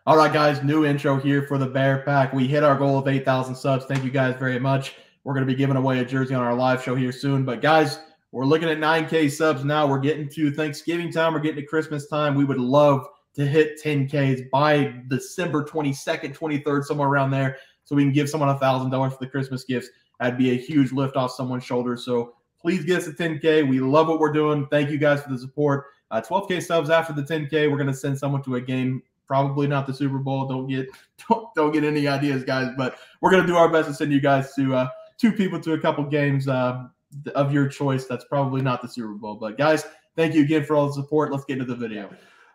All right, guys, new intro here for the Bear Pack. We hit our goal of 8,000 subs. Thank you guys very much. We're going to be giving away a jersey on our live show here soon. But, guys, we're looking at 9K subs now. We're getting to Thanksgiving time. We're getting to Christmas time. We would love to hit 10Ks by December 22nd, 23rd, somewhere around there, so we can give someone $1,000 for the Christmas gifts. That'd be a huge lift off someone's shoulders. So please get us a 10K. We love what we're doing. Thank you guys for the support. 12K subs after the 10K. We're going to send someone to a game. Probably not the Super Bowl. Don't get any ideas, guys. But we're going to do our best to send you guys to two people to a couple games of your choice. That's probably not the Super Bowl. But, guys, thank you again for all the support. Let's get into the video.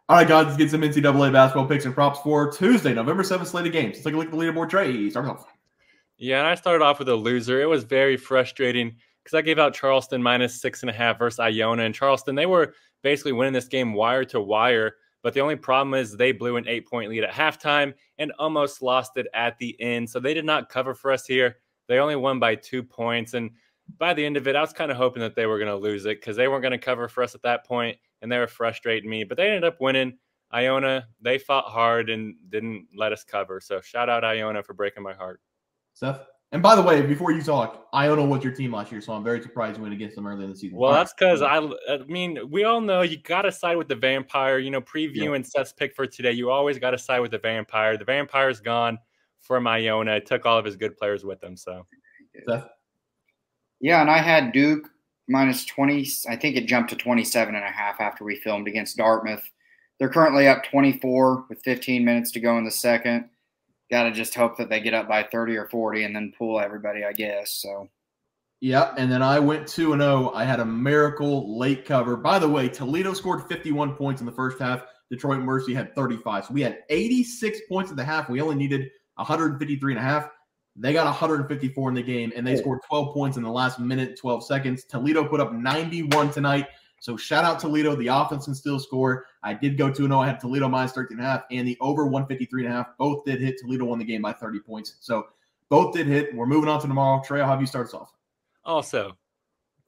All right, guys, let's get some NCAA basketball picks and props for Tuesday, November 7th slate of games. Let's take a look at the leaderboard. Trey, start off. Yeah, and I started off with a loser. It was very frustrating because I gave out Charleston minus 6.5 versus Iona. And Charleston, they were basically winning this game wire to wire. But the only problem is they blew an 8-point lead at halftime and almost lost it at the end. So they did not cover for us here. They only won by 2 points. And by the end of it, I was kind of hoping that they were going to lose it because they weren't going to cover for us at that point, and they were frustrating me. But they ended up winning. Iona, they fought hard and didn't let us cover. So shout out Iona for breaking my heart. Seth? And by the way, before you talk, Iona was your team last year, so I'm very surprised you went against them early in the season. Well, that's because, I mean, we all know you got to side with the Vampire. You know, previewing Seth's pick for today, you always got to side with the Vampire. The Vampire's gone from Iona. It took all of his good players with him. So, Seth? Yeah, and I had Duke minus 20. I think it jumped to 27.5 after we filmed against Dartmouth. They're currently up 24 with 15 minutes to go in the second. Got to just hope that they get up by 30 or 40 and then pull everybody, I guess. So, yeah, and then I went 2-0. I had a miracle late cover. By the way, Toledo scored 51 points in the first half. Detroit Mercy had 35. So we had 86 points in the half. We only needed 153.5. They got 154 in the game, and they scored 12 points in the last minute, 12 seconds. Toledo put up 91 tonight. So shout out Toledo. The offense can still score. I did go 2-0. I had Toledo minus 13.5 and the over 153.5. Both did hit. Toledo won the game by 30 points. So both did hit. We're moving on to tomorrow. Trey, I'll have you start us off. Also,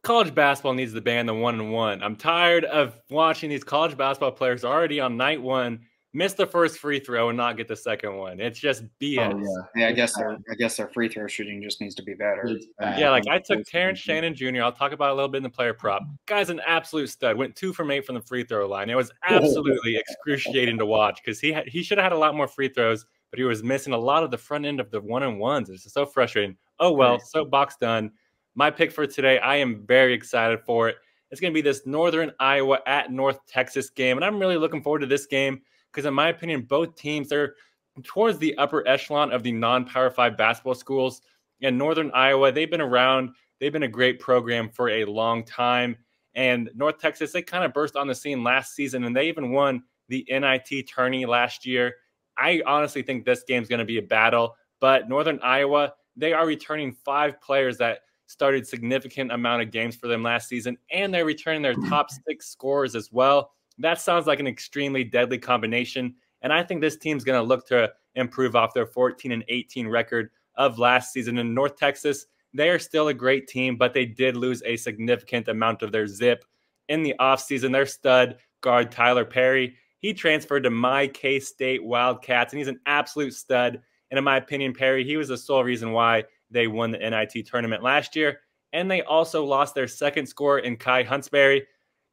college basketball needs to ban the 1-and-1. I'm tired of watching these college basketball players already on night one miss the first free throw and not get the second one. It's just BS. Oh, yeah, I guess their free throw shooting just needs to be better. Yeah, like I took Terrence Shannon Jr. I'll talk about it a little bit in the player prop. Guy's an absolute stud. Went 2 from 8 from the free throw line. It was absolutely excruciating to watch because he should have had a lot more free throws, but he was missing a lot of the front end of the 1-and-1s. It's just so frustrating. Oh, well, soapbox done. My pick for today, I am very excited for it. It's going to be this Northern Iowa at North Texas game, and I'm really looking forward to this game because, in my opinion, both teams, they're towards the upper echelon of the non-Power 5 basketball schools. And Northern Iowa, they've been around. They've been a great program for a long time. And North Texas, they kind of burst on the scene last season, and they even won the NIT tourney last year. I honestly think this game's going to be a battle. But Northern Iowa, they are returning 5 players that started significant amount of games for them last season, and they're returning their top 6 scorers as well. That sounds like an extremely deadly combination, and I think this team's going to look to improve off their 14-18 record of last season. In North Texas, they are still a great team, but they did lose a significant amount of their zip in the offseason. Their stud guard, Tyler Perry, he transferred to my K-State Wildcats, and he's an absolute stud. And in my opinion, Perry, he was the sole reason why they won the NIT tournament last year. And they also lost their second scorer in Kai Huntsberry.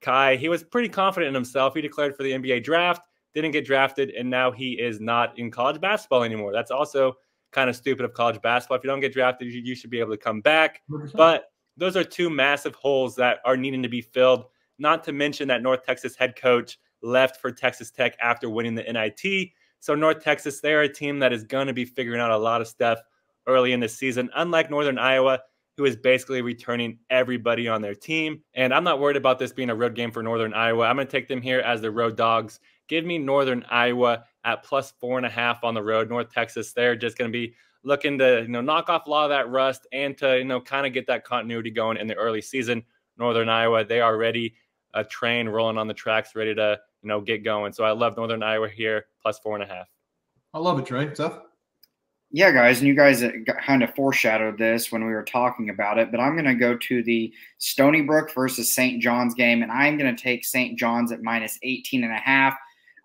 Kai, he was pretty confident in himself. He declared for the NBA draft, didn't get drafted, and now he is not in college basketball anymore. That's also kind of stupid of college basketball. If you don't get drafted, you should be able to come back. 100%. But those are 2 massive holes that are needing to be filled, not to mention that North Texas head coach left for Texas Tech after winning the NIT. So North Texas, they're a team that is going to be figuring out a lot of stuff early in the season, unlike Northern Iowa, who is basically returning everybody on their team. And I'm not worried about this being a road game for Northern Iowa. I'm going to take them here as the road dogs. Give me Northern Iowa at plus 4.5 on the road. North Texas, they're just going to be looking to knock off a lot of that rust and to kind of get that continuity going in the early season. Northern Iowa, they are ready, a train rolling on the tracks, ready to get going. So I love Northern Iowa here, plus 4.5. I love it, Trey. Seth? Yeah, guys, and you guys kind of foreshadowed this when we were talking about it, but I'm going to go to the Stony Brook versus St. John's game, and I'm going to take St. John's at minus 18.5.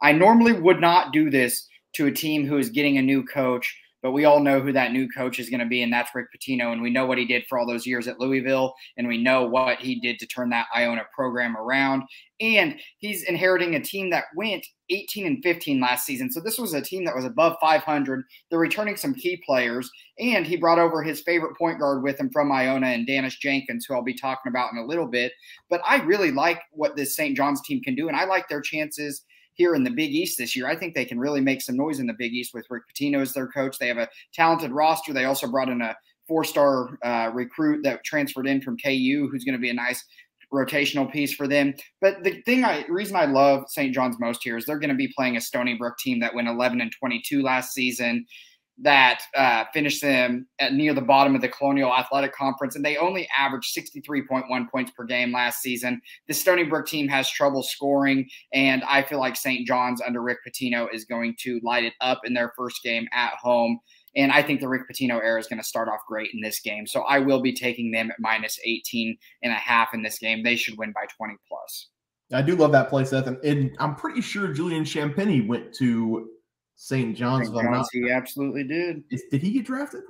I normally would not do this to a team who is getting a new coach. But we all know who that new coach is going to be, and that's Rick Pitino. And we know what he did for all those years at Louisville, and we know what he did to turn that Iona program around. And he's inheriting a team that went 18-15 last season. So this was a team that was above 500. They're returning some key players, and he brought over his favorite point guard with him from Iona, and Daniss Jenkins, who I'll be talking about in a little bit. But I really like what this St. John's team can do, and I like their chances here in the Big East this year. I think they can really make some noise in the Big East with Rick Pitino as their coach. They have a talented roster. They also brought in a 4-star recruit that transferred in from KU, who's going to be a nice rotational piece for them. But the reason I love St. John's most here is they're going to be playing a Stony Brook team that went 11-22 last season, that finished them at near the bottom of the Colonial Athletic Conference, and they only averaged 63.1 points per game last season. The Stony Brook team has trouble scoring, and I feel like St. John's under Rick Pitino is going to light it up in their first game at home. And I think the Rick Pitino era is going to start off great in this game. So I will be taking them at minus 18.5 in this game. They should win by 20+. I do love that play, Seth. And I'm pretty sure Julian Champagny went to St. John's. He absolutely did. Did he get drafted?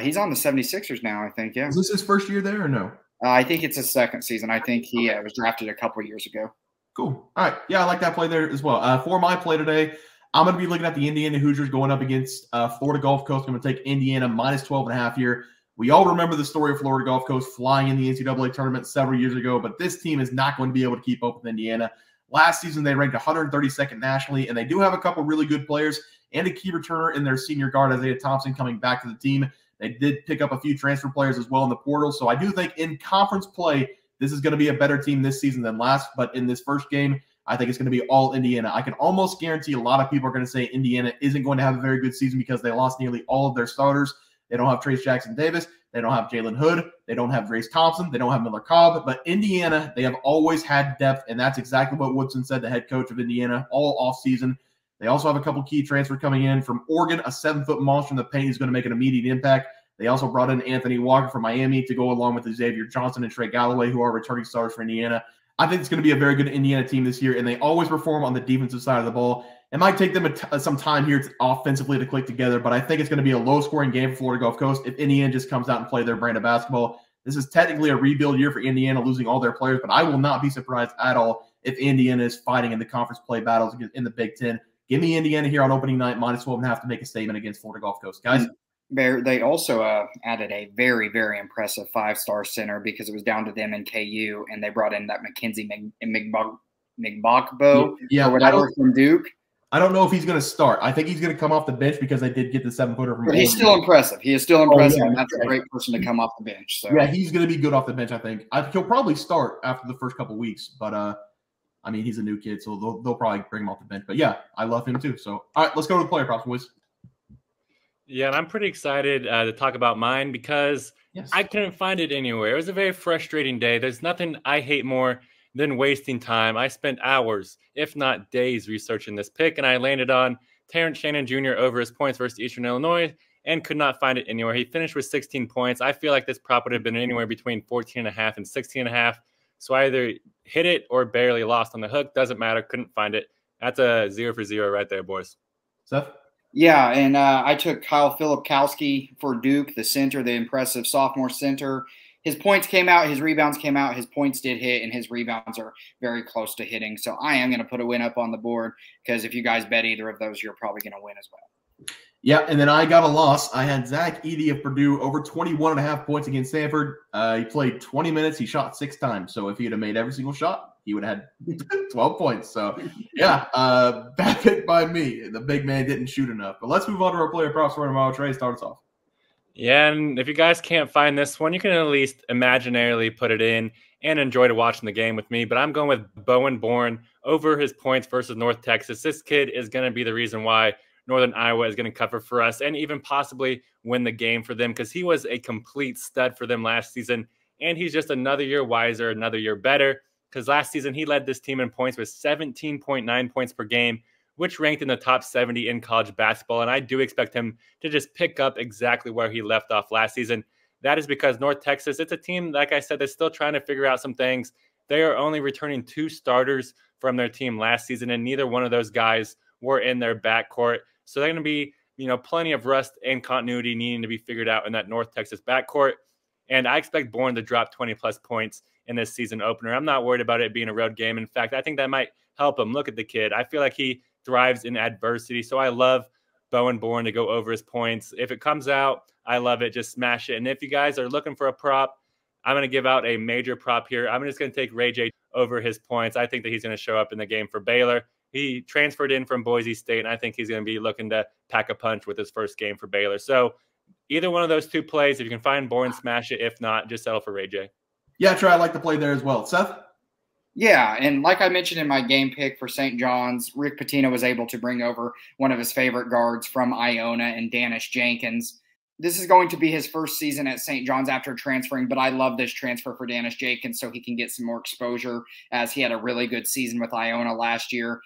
He's on the 76ers now, I think, yeah. Was this his first year there or no? I think it's his second season. I think he was drafted a couple years ago. Cool. All right. Yeah, I like that play there as well. For my play today, I'm going to be looking at the Indiana Hoosiers going up against Florida Gulf Coast. I'm going to take Indiana minus 12.5 here. We all remember the story of Florida Gulf Coast flying in the NCAA tournament several years ago, but this team is not going to be able to keep up with Indiana. Last season, they ranked 132nd nationally, and they do have a couple really good players and a key returner in their senior guard, Isaiah Thompson, coming back to the team. They did pick up a few transfer players as well in the portal, so I do think in conference play, this is going to be a better team this season than last, but in this first game, I think it's going to be all Indiana. I can almost guarantee a lot of people are going to say Indiana isn't going to have a very good season because they lost nearly all of their starters. They don't have Trace Jackson-Davis. They don't have Jalen Hood. They don't have Grace Thompson. They don't have Miller Cobb. But Indiana, they have always had depth, and that's exactly what Woodson said, the head coach of Indiana, all offseason. They also have a couple key transfers coming in from Oregon, a 7-foot monster in the paint who's going to make an immediate impact. They also brought in Anthony Walker from Miami to go along with Xavier Johnson and Trey Galloway, who are returning stars for Indiana. I think it's going to be a very good Indiana team this year, and they always perform on the defensive side of the ball. It might take them some time here offensively to click together, but I think it's going to be a low-scoring game for Florida Gulf Coast if Indiana just comes out and play their brand of basketball. This is technically a rebuild year for Indiana, losing all their players, but I will not be surprised at all if Indiana is fighting in the conference play battles in the Big Ten. Give me Indiana here on opening night, minus 12.5 to make a statement against Florida Gulf Coast. Guys? They also added a very, very impressive 5-star center because it was down to them and KU, and they brought in that Mackenzie Migbakbo or whatever from Duke. I don't know if he's going to start. I think he's going to come off the bench because they did get the 7-footer from. But he's still impressive. He is still impressive, and that's a great person to come off the bench. So. Yeah, he's going to be good off the bench, I think. He'll probably start after the first couple weeks, but I mean, he's a new kid, so they'll probably bring him off the bench. But yeah, I love him too. So all right, let's go to the player props, boys. Yeah, and I'm pretty excited to talk about mine because I couldn't find it anywhere. It was a very frustrating day. There's nothing I hate more than wasting time. I spent hours, if not days, researching this pick, and I landed on Terrence Shannon Jr. over his points versus Eastern Illinois and could not find it anywhere. He finished with 16 points. I feel like this prop would have been anywhere between 14.5 and 16.5. So I either hit it or barely lost on the hook. Doesn't matter. Couldn't find it. That's a 0 for 0 right there, boys. Seth? Yeah, and I took Kyle Filipkowski for Duke, the center, the impressive sophomore center. His points came out, his rebounds came out, his points did hit, and his rebounds are very close to hitting. So I am going to put a win up on the board because if you guys bet either of those, you're probably going to win as well. Yeah, and then I got a loss. I had Zach Edey of Purdue over 21.5 points against Stanford. He played 20 minutes. He shot 6 times. So if he had made every single shot, he would have had 12 points. So, yeah, bad pick by me. The big man didn't shoot enough. But let's move on to our player props for tomorrow. Trey, start us off. Yeah, and if you guys can't find this one, you can at least imaginarily put it in and enjoy watching the game with me. But I'm going with Bowen Born over his points versus North Texas. This kid is going to be the reason why Northern Iowa is going to cover for us and even possibly win the game for them because he was a complete stud for them last season. And he's just another year wiser, another year better because last season he led this team in points with 17.9 points per game, which ranked in the top 70 in college basketball. And I do expect him to just pick up exactly where he left off last season. That is because North Texas, it's a team, like I said, that's still trying to figure out some things. They are only returning 2 starters from their team last season, and neither one of those guys were in their backcourt. So they're going to be, plenty of rust and continuity needing to be figured out in that North Texas backcourt. And I expect Bourne to drop 20-plus points in this season opener. I'm not worried about it being a road game. In fact, I think that might help him. Look at the kid. I feel like he thrives in adversity. So I love Bowen Born to go over his points. If it comes out, I love it. Just smash it. And if you guys are looking for a prop, I'm going to give out a major prop here. I'm just going to take Ray J over his points. I think that he's going to show up in the game for Baylor. He transferred in from Boise State, and I think he's going to be looking to pack a punch with his first game for Baylor. So either one of those two plays, if you can find Bourne, smash it. If not, just settle for Ray J. Yeah, Trey, I like the play there as well. Seth? Yeah, and like I mentioned in my game pick for St. John's, Rick Pitino was able to bring over one of his favorite guards from Iona and Daniss Jenkins. This is going to be his first season at St. John's after transferring, but I love this transfer for Daniss Jenkins so he can get some more exposure as he had a really good season with Iona last year.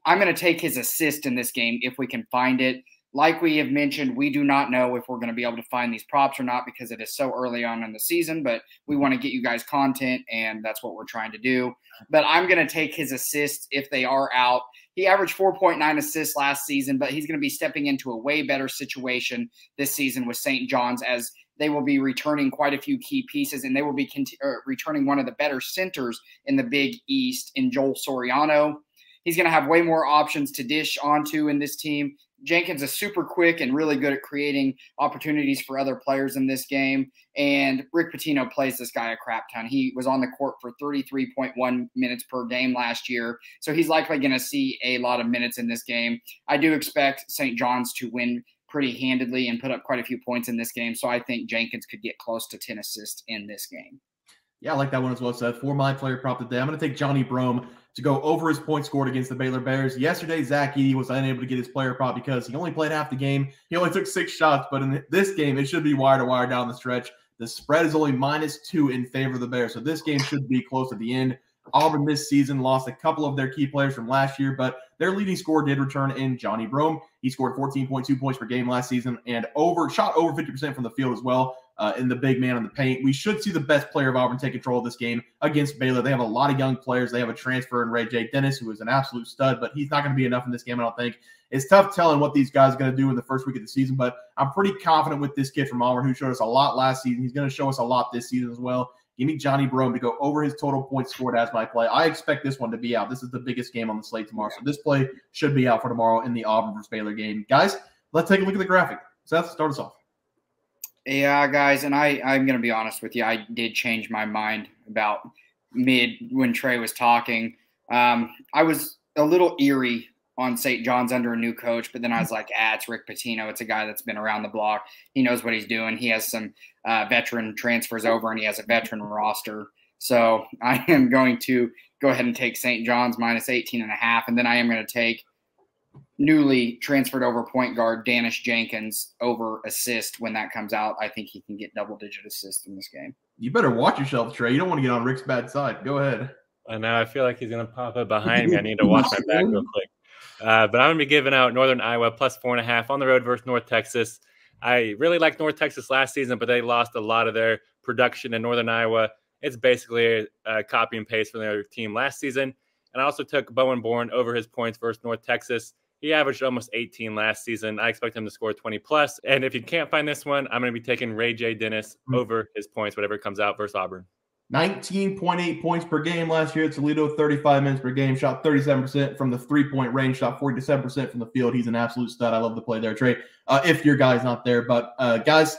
I'm going to take his assist in this game if we can find it. Like we have mentioned, we do not know if we're going to be able to find these props or not because it is so early on in the season, but we want to get you guys content, and that's what we're trying to do. But I'm going to take his assists if they are out. He averaged 4.9 assists last season, but he's going to be stepping into a way better situation this season with St. John's as they will be returning quite a few key pieces, and they will be returning one of the better centers in the Big East in Joel Soriano. He's going to have way more options to dish onto in this team. Jenkins is super quick and really good at creating opportunities for other players in this game. And Rick Pitino plays this guy a crap ton. He was on the court for 33.1 minutes per game last year. So he's likely going to see a lot of minutes in this game. I do expect St. John's to win pretty handedly and put up quite a few points in this game. So I think Jenkins could get close to 10 assists in this game. Yeah, I like that one as well, Seth. For my player prop today, I'm going to take Johni Broome to go over his points scored against the Baylor Bears. Yesterday, Zach Edey was unable to get his player prop because he only played half the game. He only took 6 shots, but in this game, it should be wire to wire down the stretch. The spread is only -2 in favor of the Bears, so this game should be close at the end. Auburn this season lost a couple of their key players from last year, but their leading scorer did return in Johni Broome. He scored 14.2 points per game last season and shot over 50% from the field as well. In the big man in the paint. We should see the best player of Auburn take control of this game against Baylor. They have a lot of young players. They have a transfer in Ray J. Dennis, who is an absolute stud, but he's not going to be enough in this game, I don't think. It's tough telling what these guys are going to do in the first week of the season, but I'm pretty confident with this kid from Auburn who showed us a lot last season. He's going to show us a lot this season as well. Give me Johni Broome to go over his total points scored as my play. I expect this one to be out. This is the biggest game on the slate tomorrow, so this play should be out for tomorrow in the Auburn versus Baylor game. Guys, let's take a look at the graphic. Seth, start us off. Yeah, guys, and I'm going to be honest with you. I did change my mind about mid when Trey was talking. I was a little eerie on St. John's under a new coach, but then I was like, it's Rick Pitino. It's a guy that's been around the block. He knows what he's doing. He has some veteran transfers over, and he has a veteran roster. So I am going to go ahead and take St. John's -18.5, and then I am going to take newly transferred over point guard Daniss Jenkins over assist when that comes out. I think he can get double-digit assists in this game. You better watch yourself, Trey. You don't want to get on Rick's bad side. Go ahead. And now I feel like he's going to pop up behind me. I need to watch my back real quick. But I'm going to be giving out Northern Iowa +4.5 on the road versus North Texas. I really liked North Texas last season, but they lost a lot of their production in Northern Iowa. It's basically a copy and paste from their team last season. And I also took Bowen Born over his points versus North Texas. He averaged almost 18 last season. I expect him to score 20+. And if you can't find this one, I'm going to be taking Ray J. Dennis over his points, whatever comes out versus Auburn. 19.8 points per game last year at Toledo, 35 minutes per game, shot 37% from the three-point range, shot 47% from the field. He's an absolute stud. I love the play there, Trey, if your guy's not there. But, guys,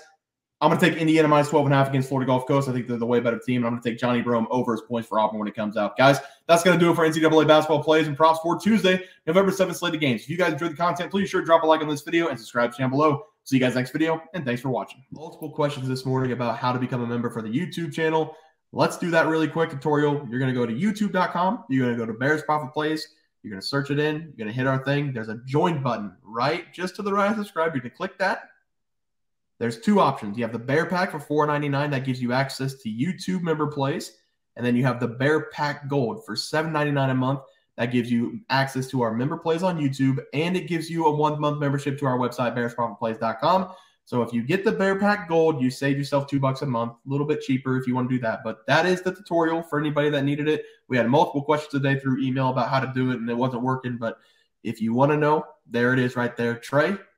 I'm going to take Indiana -12.5 against Florida Gulf Coast. I think they're the way better team. And I'm going to take Johni Broome over his points for Auburn when it comes out. Guys, that's going to do it for NCAA basketball plays and props for Tuesday, November 7th slate of games. If you guys enjoyed the content, please sure drop a like on this video and subscribe to the channel below. See you guys next video, and thanks for watching. Multiple questions this morning about how to become a member for the YouTube channel. Let's do that really quick tutorial. You're going to go to youtube.com. You're going to go to Bears Profit Plays. You're going to search it in. You're going to hit our thing. There's a join button right just to the right of subscribe. You're going to click that. There's two options. You have the Bear Pack for $4.99. That gives you access to YouTube member plays. And then you have the Bear Pack Gold for $7.99 a month. That gives you access to our member plays on YouTube. And it gives you a 1-month membership to our website, bearsprofitplays.com. So if you get the Bear Pack Gold, you save yourself $2 a month. A little bit cheaper if you want to do that. But that is the tutorial for anybody that needed it. We had multiple questions today through email about how to do it, and it wasn't working. But If you want to know, there it is right there. Trey,